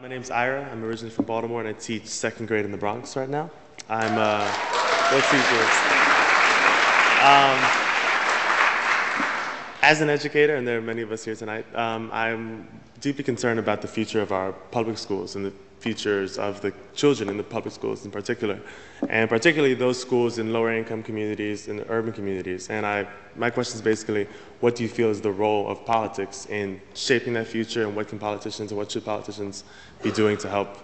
My name's Ira. I'm originally from Baltimore, and I teach second grade in the Bronx right now. I'm go teachers. As an educator, and there are many of us here tonight, I'm deeply concerned about the future of our public schools and the futures of the children in the public schools in particular, and particularly those schools in lower income communities and urban communities. And my question is basically, what do you feel is the role of politics in shaping that future, and what can politicians, and what should politicians be doing to help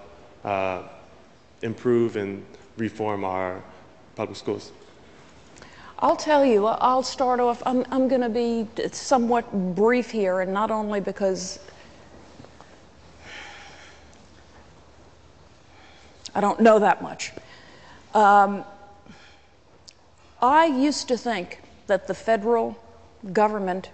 improve and reform our public schools? I'll tell you, I'll start off, I'm going to be somewhat brief here, and not only because I don't know that much. I used to think that the federal government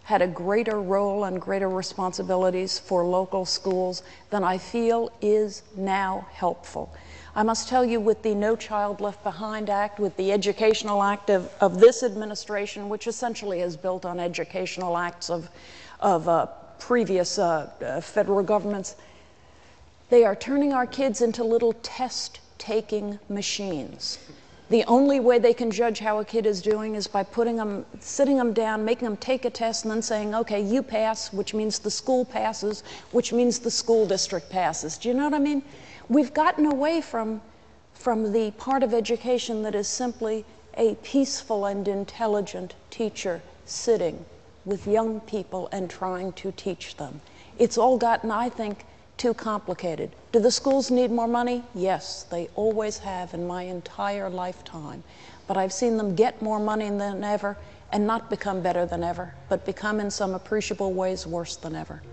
had a greater role and greater responsibilities for local schools than I feel is now helpful. I must tell you, with the No Child Left Behind Act, with the Educational Act of this administration, which essentially is built on educational acts of previous federal governments, they are turning our kids into little test-taking machines. The only way they can judge how a kid is doing is by sitting them down, making them take a test, and then saying, okay, you pass, which means the school passes, which means the school district passes. Do you know what I mean? We've gotten away from the part of education that is simply a peaceful and intelligent teacher sitting with young people and trying to teach them. It's all gotten, I think, too complicated. Do the schools need more money? Yes, they always have in my entire lifetime. But I've seen them get more money than ever and not become better than ever, but become in some appreciable ways worse than ever.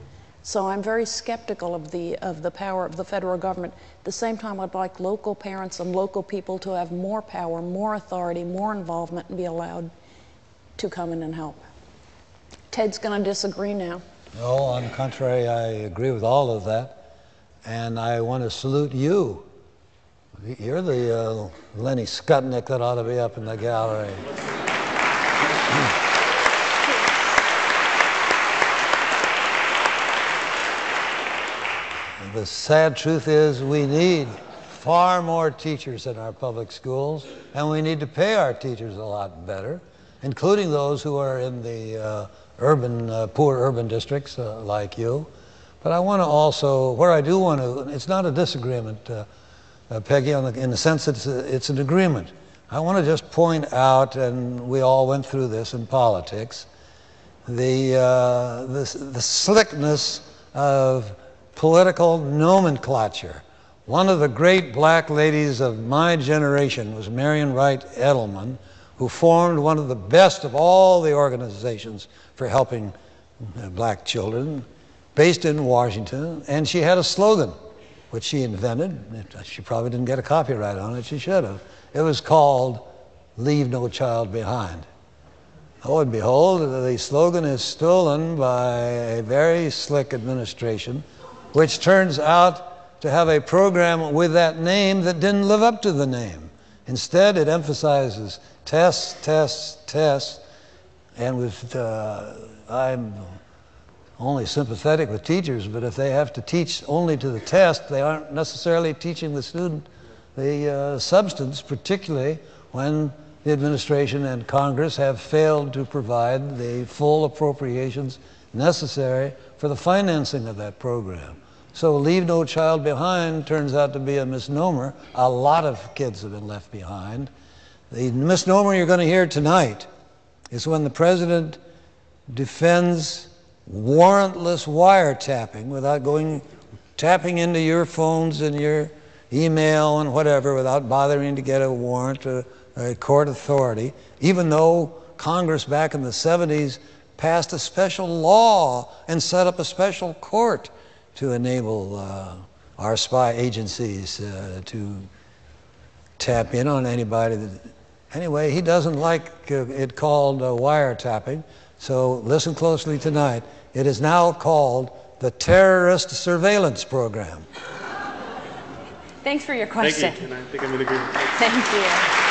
So I'm very skeptical of the power of the federal government. At the same time, I'd like local parents and local people to have more power, more authority, more involvement, and be allowed to come in and help. Ted's going to disagree now. No, on the contrary, I agree with all of that. And I want to salute you. You're the Lenny Skutnik that ought to be up in the gallery. The sad truth is we need far more teachers in our public schools, and we need to pay our teachers a lot better, including those who are in the poor urban districts like you. But I want to also, where I do want to, it's not a disagreement, Peggy, in the sense that it's an agreement. I want to just point out, and we all went through this in politics, the slickness of political nomenclature. One of the great black ladies of my generation was Marion Wright Edelman, who formed one of the best of all the organizations for helping black children, based in Washington, and she had a slogan, which she invented. She probably didn't get a copyright on it, she should have. It was called, "Leave No Child Behind." Oh, and behold, the slogan is stolen by a very slick administration, which turns out to have a program with that name that didn't live up to the name. Instead, it emphasizes tests, tests, tests, and I'm only sympathetic with teachers, but if they have to teach only to the test, they aren't necessarily teaching the student the substance, particularly when the administration and Congress have failed to provide the full appropriations necessary for the financing of that program. So Leave No Child Behind turns out to be a misnomer. A lot of kids have been left behind. The misnomer you're going to hear tonight is when the president defends warrantless wiretapping without tapping into your phones and your email and whatever without bothering to get a warrant or a court authority, even though Congress back in the 70s passed a special law and set up a special court to enable our spy agencies to tap in on anybody. Anyway, he doesn't like it called wiretapping, so listen closely tonight. It is now called the Terrorist Surveillance Program. Thanks for your question. Thank you, and I think I'm in agreement. Thank you.